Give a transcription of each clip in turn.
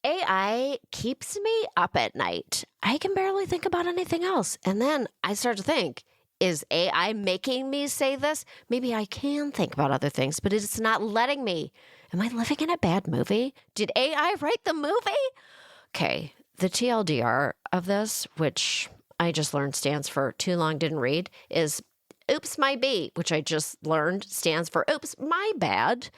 AI keeps me up at night. I can barely think about anything else. And then I start to think, is AI making me say this? Maybe I can think about other things, but it's not letting me. Am I living in a bad movie? Did AI write the movie? Okay, the TLDR of this, which I just learned stands for too long didn't read, is oops, my B, which I just learned stands for oops, my bad.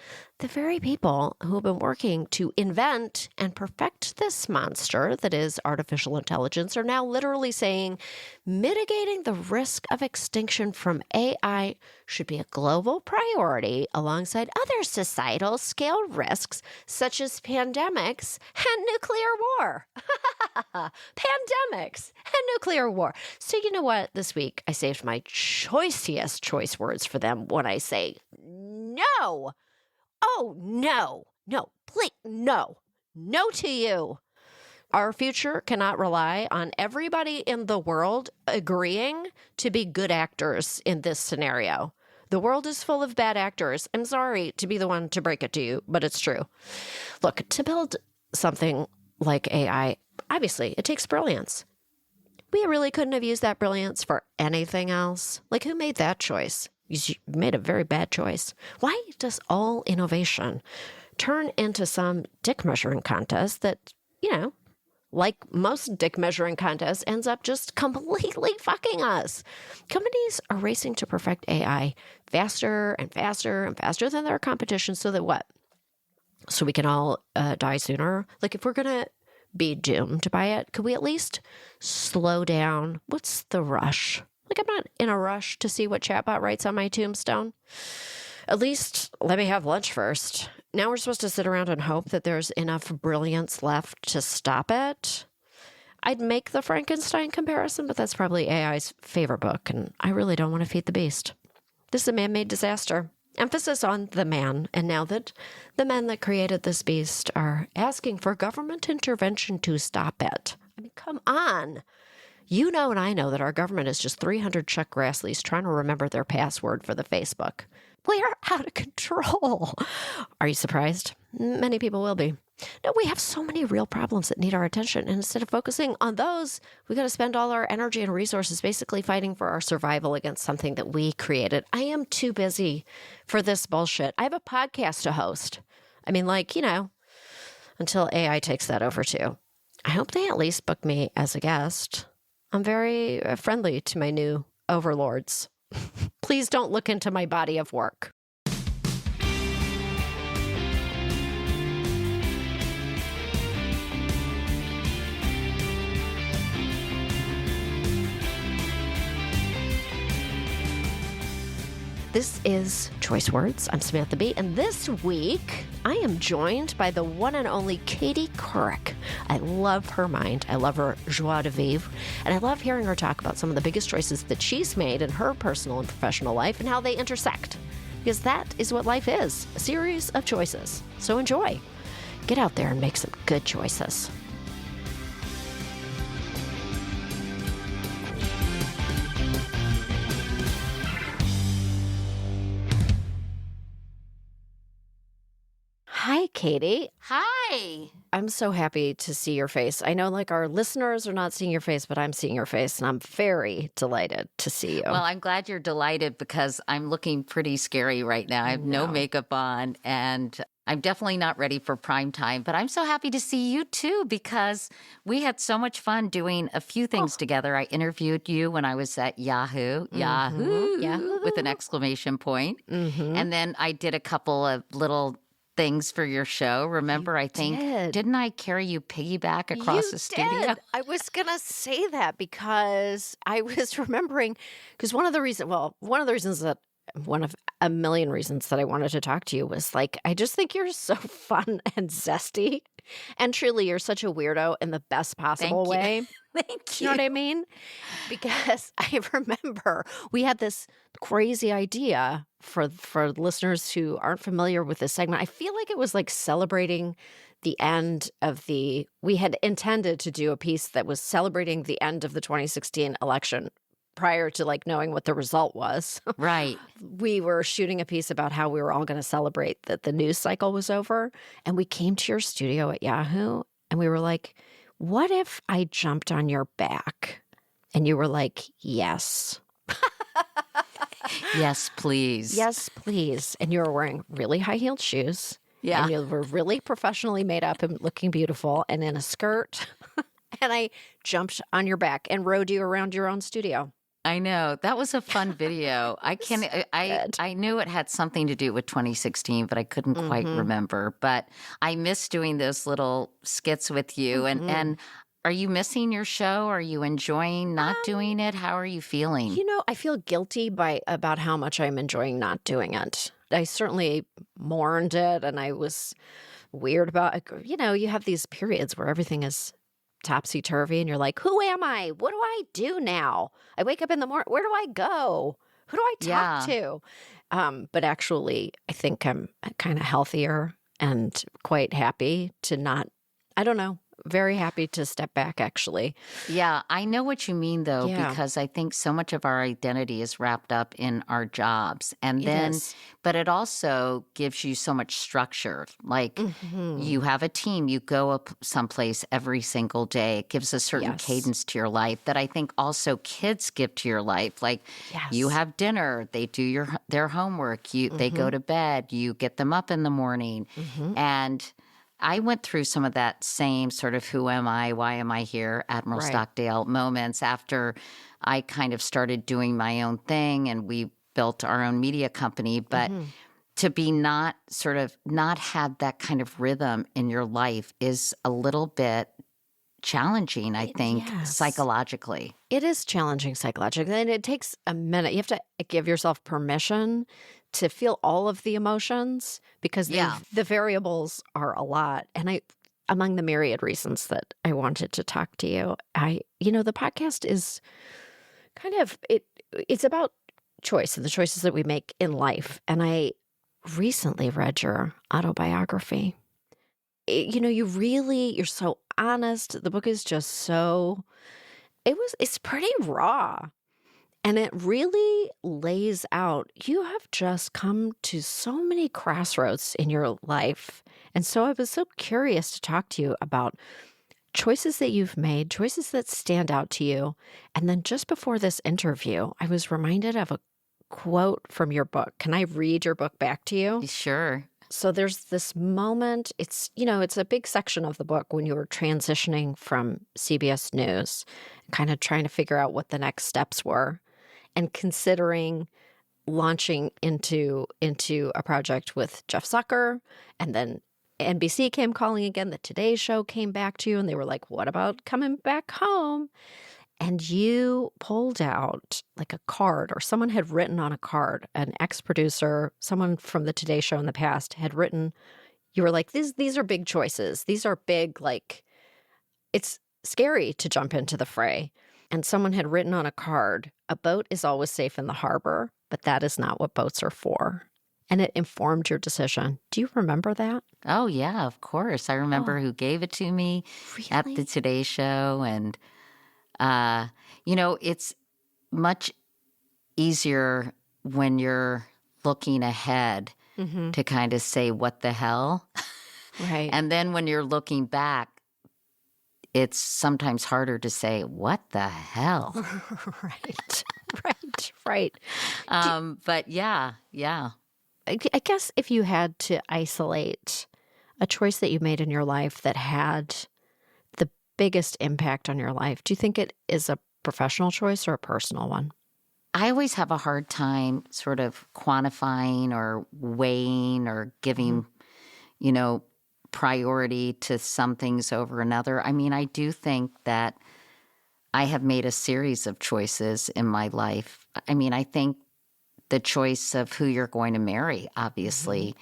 The very people who have been working to invent and perfect this monster that is artificial intelligence are now literally saying mitigating the risk of extinction from AI should be a global priority alongside other societal scale risks such as pandemics and nuclear war. Pandemics and nuclear war. So you know what? This week I saved my choicest choice words for them when I say no. Oh, no, please, no to you. Our future cannot rely on everybody in the world agreeing to be good actors in this scenario. The world is full of bad actors. I'm sorry to be the one to break it to you, but it's true. Look, to build something like AI, obviously, it takes brilliance. We really couldn't have used that brilliance for anything else. Like, who made that choice? You made a very bad choice. Why does all innovation turn into some dick measuring contest that, like most dick measuring contests, ends up just completely fucking us? Companies are racing to perfect AI faster and faster and faster than their competition so that what? So we can all die sooner? Like, if we're going to be doomed by it, could we at least slow down? What's the rush? Like, I'm not in a rush to see what chatbot writes on my tombstone. At least let me have lunch first. Now we're supposed to sit around and hope that there's enough brilliance left to stop it. I'd make the Frankenstein comparison, but that's probably AI's favorite book, and I really don't want to feed the beast. This is a man-made disaster. Emphasis on the man, and now that the men that created this beast are asking for government intervention to stop it. I mean, come on. You know and I know that our government is just 300 Chuck Grassleys trying to remember their password for the Facebook. We are out of control. Are you surprised? Many people will be. No, we have so many real problems that need our attention. And instead of focusing on those, we got to spend all our energy and resources basically fighting for our survival against something that we created. I am too busy for this bullshit. I have a podcast to host. I mean, until AI takes that over too. I hope they at least book me as a guest. I'm very friendly to my new overlords. Please don't look into my body of work. This is Choice Words. I'm Samantha Bee, and this week I am joined by the one and only Katie Couric. I love her mind. I love her joie de vivre, and I love hearing her talk about some of the biggest choices that she's made in her personal and professional life and how they intersect. Because that is what life is, a series of choices. So enjoy. Get out there and make some good choices. Hi, Katie. Hi. I'm so happy to see your face. I know our listeners are not seeing your face, but I'm seeing your face, and I'm very delighted to see you. Well, I'm glad you're delighted because I'm looking pretty scary right now. I have no makeup on, and I'm definitely not ready for prime time, but I'm so happy to see you too because we had so much fun doing a few things together. I interviewed you when I was at Yahoo, with an exclamation point. And then I did a couple of little things for your show. Remember, I think, didn't I carry you piggyback across the studio? I was going to say that because I was remembering, because one of a million reasons that I wanted to talk to you was I just think you're so fun and zesty. And truly, you're such a weirdo in the best possible way. Thank You know what I mean? Because I remember we had this crazy idea for listeners who aren't familiar with this segment. I feel like it was celebrating the end of we had intended to do a piece that was celebrating the end of the 2016 election prior to knowing what the result was. Right. We were shooting a piece about how we were all going to celebrate that the news cycle was over. And we came to your studio at Yahoo and we were like, what if I jumped on your back? And you were like, yes. Yes, please. Yes, please. And you were wearing really high-heeled shoes. Yeah. And you were really professionally made up and looking beautiful and in a skirt. And I jumped on your back and rode you around your own studio. I know. That was a fun video. I knew it had something to do with 2016, but I couldn't quite remember. But I miss doing those little skits with you. And are you missing your show? Are you enjoying not doing it? How are you feeling? I feel guilty about how much I'm enjoying not doing it. I certainly mourned it, and I was weird about it. You have these periods where everything is topsy-turvy, and you're like, who am I? What do I do now? I wake up in the morning. Where do I go? Who do I talk to? But actually, I think I'm kind of healthier and quite happy to not, I don't know, very happy to step back, actually. Yeah, I know what you mean, though, Yeah. because I think so much of our identity is wrapped up in our jobs. And then, but it also gives you so much structure. Like you have a team, you go up someplace every single day. It gives a certain cadence to your life that I think also kids give to your life. Like you have dinner, they do their homework, they go to bed, you get them up in the morning. And I went through some of that same sort of who am I, why am I here, Admiral Stockdale moments after I kind of started doing my own thing and we built our own media company. But to be not have that kind of rhythm in your life is a little bit challenging, I think, psychologically. It is challenging psychologically, and it takes a minute. You have to give yourself permission to feel all of the emotions because the variables are a lot. And among the myriad reasons that I wanted to talk to you, the podcast is kind of, it's about choice and the choices that we make in life. And I recently read your autobiography. You're so honest. The book is just so, it's pretty raw. And it really lays out, you have just come to so many crossroads in your life. And so I was so curious to talk to you about choices that you've made, choices that stand out to you. And then just before this interview, I was reminded of a quote from your book. Can I read your book back to you? Sure. So there's this moment, it's a big section of the book when you were transitioning from CBS News, kind of trying to figure out what the next steps were and considering launching into a project with Jeff Zucker. And then NBC came calling again. The Today Show came back to you and they were like, what about coming back home? And you pulled out like a card, or someone had written on a card, an ex-producer, someone from the Today Show in the past had written, you were like, these are big choices. These are big, like, it's scary to jump into the fray. And someone had written on a card, a boat is always safe in the harbor, but that is not what boats are for. And it informed your decision. Do you remember that? Oh, yeah, of course. I remember who gave it to me at the Today Show. And it's much easier when you're looking ahead to kind of say, what the hell? Right. And then when you're looking back, it's sometimes harder to say, what the hell? Right. But yeah. I guess if you had to isolate a choice that you made in your life that had the biggest impact on your life, do you think it is a professional choice or a personal one? I always have a hard time sort of quantifying or weighing or giving, priority to some things over another. I mean, I do think that I have made a series of choices in my life. I mean, I think the choice of who you're going to marry, obviously,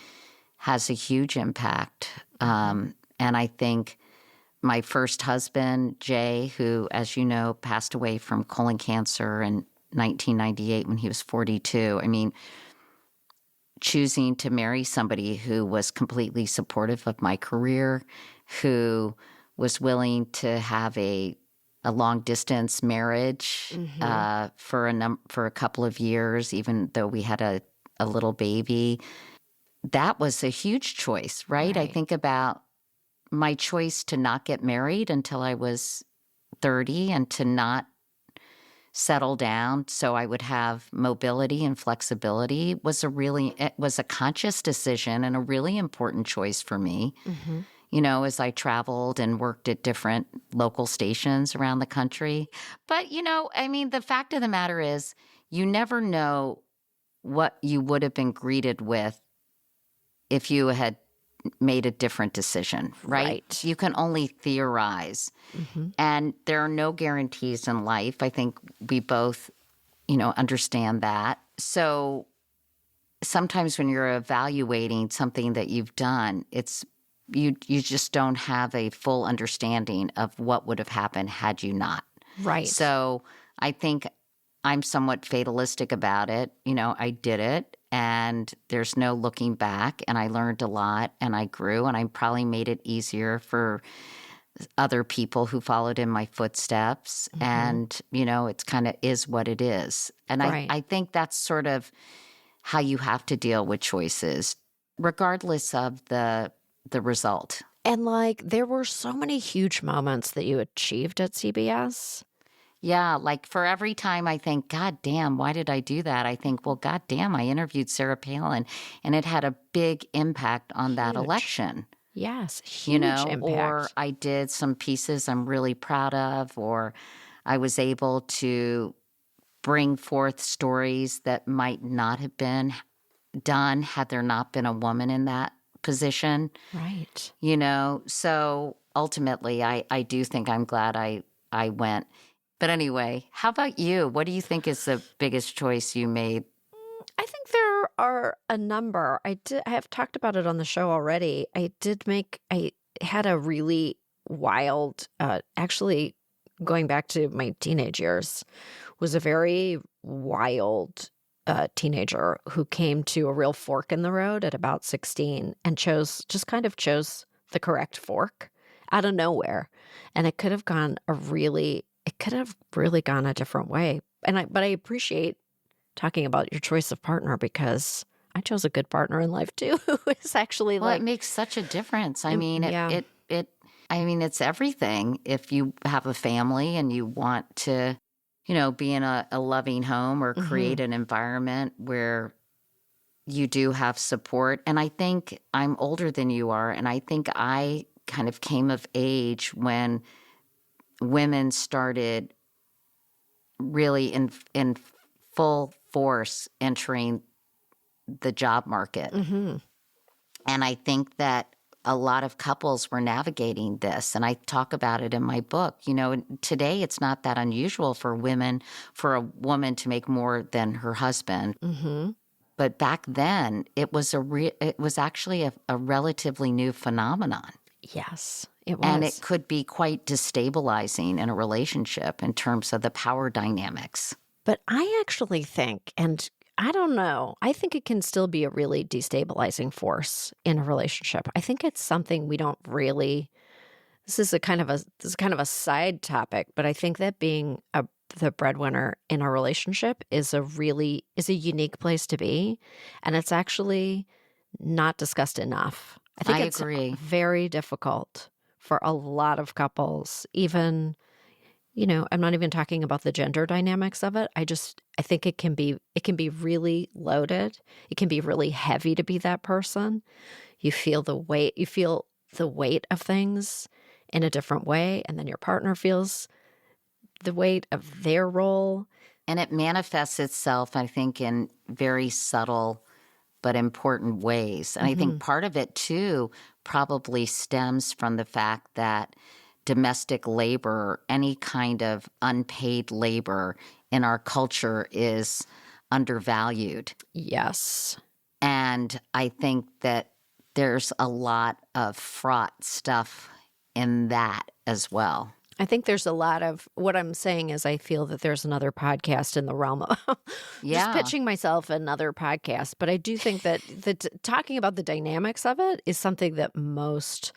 has a huge impact. And I think my first husband, Jay, who, as you know, passed away from colon cancer in 1998 when he was 42. I mean, choosing to marry somebody who was completely supportive of my career, who was willing to have a long distance marriage for a couple of years, even though we had a little baby. That was a huge choice, right? I think about my choice to not get married until I was 30 and to not settle down so I would have mobility and flexibility it was a conscious decision and a really important choice for me. As I traveled and worked at different local stations around the country. But, the fact of the matter is you never know what you would have been greeted with if you had made a different decision, right? You can only theorize. And there are no guarantees in life. I think we both, understand that. So sometimes when you're evaluating something that you've done, you just don't have a full understanding of what would have happened had you not. Right. So I think I'm somewhat fatalistic about it. I did it and there's no looking back, and I learned a lot and I grew, and I probably made it easier for other people who followed in my footsteps. And, it's kind of is what it is. And I think that's sort of how you have to deal with choices, regardless of the result. And there were so many huge moments that you achieved at CBS. Yeah, for every time I think, God damn, why did I do that? I think, well, God damn, I interviewed Sarah Palin, and it had a big impact on that election. Yes, huge impact. Or I did some pieces I'm really proud of, or I was able to bring forth stories that might not have been done had there not been a woman in that position. Right. So ultimately I do think I'm glad I went. But anyway, how about you? What do you think is the biggest choice you made? I think there are a number. I have talked about it on the show already. I had a really wild, actually going back to my teenage years, was a very wild teenager who came to a real fork in the road at about 16 and chose the correct fork out of nowhere. And it could have really gone a different way. But I appreciate talking about your choice of partner, because I chose a good partner in life too, who is actually it makes such a difference. I mean, yeah. it's everything. If you have a family and you want to, be in a loving home or create an environment where you do have support. And I think I'm older than you are, and I think I kind of came of age when women started really in full force entering the job market. And I think that a lot of couples were navigating this, and I talk about it in my book. Today it's not that unusual for a woman to make more than her husband. But back then it was actually a relatively new phenomenon. Yes, it was. And it could be quite destabilizing in a relationship in terms of the power dynamics. But I actually think, and I don't know, I think it can still be a really destabilizing force in a relationship. I think it's something we don't really, this is kind of a side topic, but I think that being the breadwinner in a relationship is a unique place to be. And it's actually not discussed enough. I think it's agree. Very difficult for a lot of couples, even, I'm not even talking about the gender dynamics of it. I think it can be really loaded. It can be really heavy to be that person. You feel the weight of things in a different way, and then your partner feels the weight of their role. And it manifests itself, I think, in very subtle but important ways. And I think part of it too probably stems from the fact that domestic labor, any kind of unpaid labor in our culture, is undervalued. Yes. And I think that there's a lot of fraught stuff in that as well. I think there's a lot of, what I'm saying is I feel that there's another podcast in the realm of just pitching myself another podcast. But I do think that talking about the dynamics of it is something that most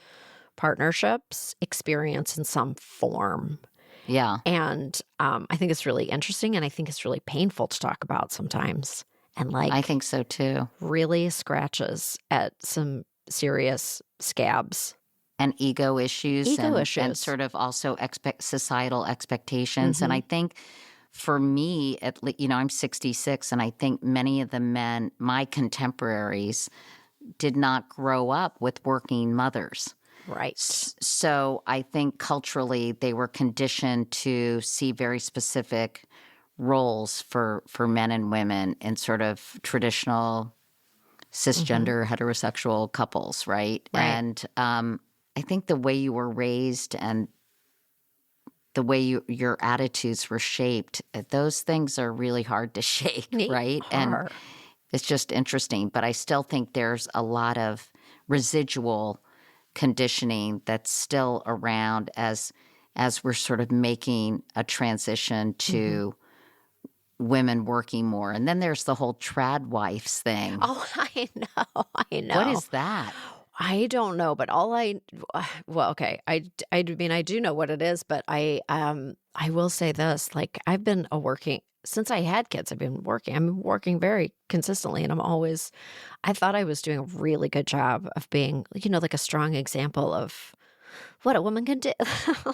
partnerships experience in some form. Yeah. And I think it's really interesting, and I think it's really painful to talk about sometimes. And I think so too. Really scratches at some serious scabs and ego issues Ego and issues. sort of also societal expectations. And I think for me, I'm 66, and I think many of the men, my contemporaries, did not grow up with working mothers. Right. So I think culturally they were conditioned to see very specific roles for men and women in sort of traditional cisgender heterosexual couples, right? Right. And I think the way you were raised and the way your attitudes were shaped, those things are really hard to shake, right? And it's just interesting. But I still think there's a lot of residual conditioning that's still around as we're sort of making a transition to women working more. And then there's the whole trad wives thing. Oh, I know. What is that? I don't know, but okay. I mean, I do know what it is, but I will say this, like I've been since I had kids, I'm working very consistently, and I thought I was doing a really good job of being, like a strong example of what a woman can do.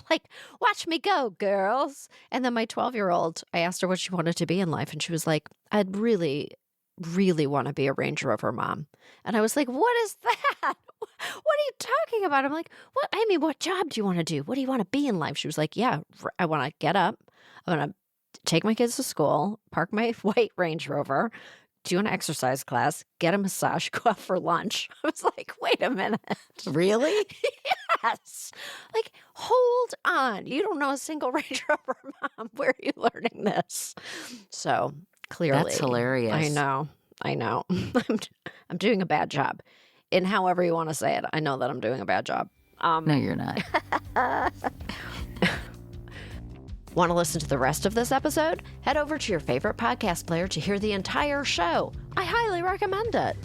Like, watch me go, girls. And then my 12-year-old, I asked her what she wanted to be in life, and she was like, I'd really, really want to be a Range Rover mom. And I was like, what is that? What are you talking about? I'm like, what? I mean, what job do you want to do? What do you want to be in life? She was like, yeah, I want to get up. I want to take my kids to school, park my white Range Rover, do an exercise class, get a massage, go out for lunch. I was like, wait a minute. Really? Yes. Like, hold on. You don't know a single Range Rover mom. Where are you learning this? So clearly. That's hilarious. I know. I'm doing a bad job. In however you want to say it. I know that I'm doing a bad job. No, you're not. Want to listen to the rest of this episode? Head over to your favorite podcast player to hear the entire show. I highly recommend it.